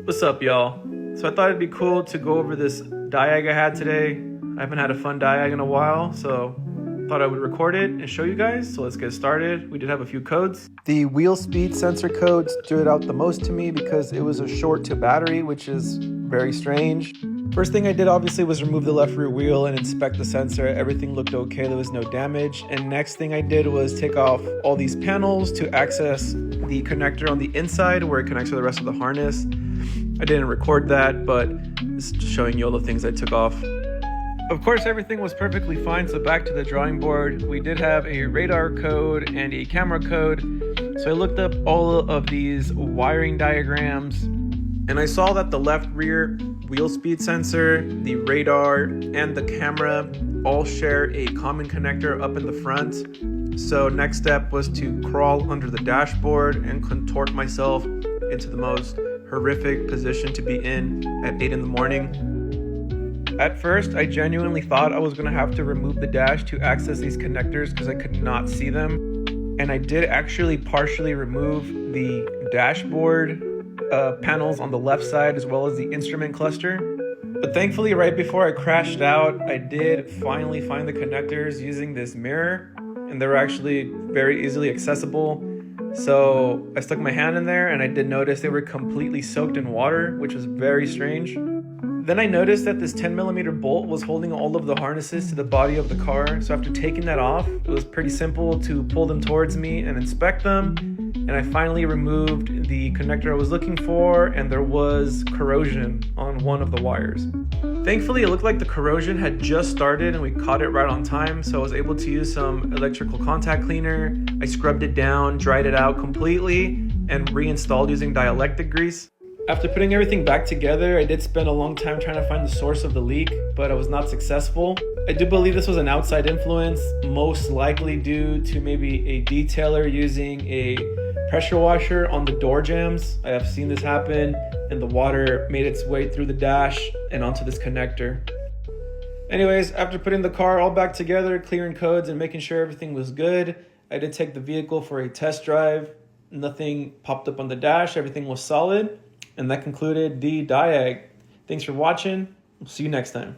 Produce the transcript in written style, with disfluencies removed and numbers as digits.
What's up, y'all? So I thought it'd be cool to go over this diag I had today. I haven't had a fun diag in a while, so thought I would record it and show you guys. So let's get started. We did have a few codes. The wheel speed sensor code stood out the most to me because it was a short to battery, which is very strange. First thing I did obviously was remove the left rear wheel and inspect the sensor. Everything looked okay, there was no damage. And next thing I did was take off all these panels to access the connector on the inside where it connects to the rest of the harness. I didn't record that, but it's just showing you all the things I took off. Of course, everything was perfectly fine, so back to the drawing board. We did have a radar code and a camera code. So I looked up all of these wiring diagrams, and I saw that the left rear wheel speed sensor, the radar, and the camera all share a common connector up in the front. So next step was to crawl under the dashboard and contort myself into the most horrific position to be in at 8 in the morning. At first, I genuinely thought I was going to have to remove the dash to access these connectors because I could not see them. And I did actually partially remove the dashboard panels on the left side as well as the instrument cluster. But thankfully, right before I crashed out, I did finally find the connectors using this mirror, and they were actually very easily accessible. So I stuck my hand in there and I did notice they were completely soaked in water, which was very strange. Then I noticed that this 10mm bolt was holding all of the harnesses to the body of the car. So after taking that off, it was pretty simple to pull them towards me and inspect them. And I finally removed the connector I was looking for, and there was corrosion on one of the wires. Thankfully, it looked like the corrosion had just started and we caught it right on time, so I was able to use some electrical contact cleaner. I scrubbed it down, dried it out completely, and reinstalled using dielectric grease. After putting everything back together, I did spend a long time trying to find the source of the leak, but I was not successful. I do believe this was an outside influence, most likely due to maybe a detailer using a pressure washer on the door jambs. I have seen this happen, and the water made its way through the dash and onto this connector. Anyways, after putting the car all back together, clearing codes and making sure everything was good, I did take the vehicle for a test drive. Nothing popped up on the dash, everything was solid. And that concluded the diag. Thanks for watching. We'll see you next time.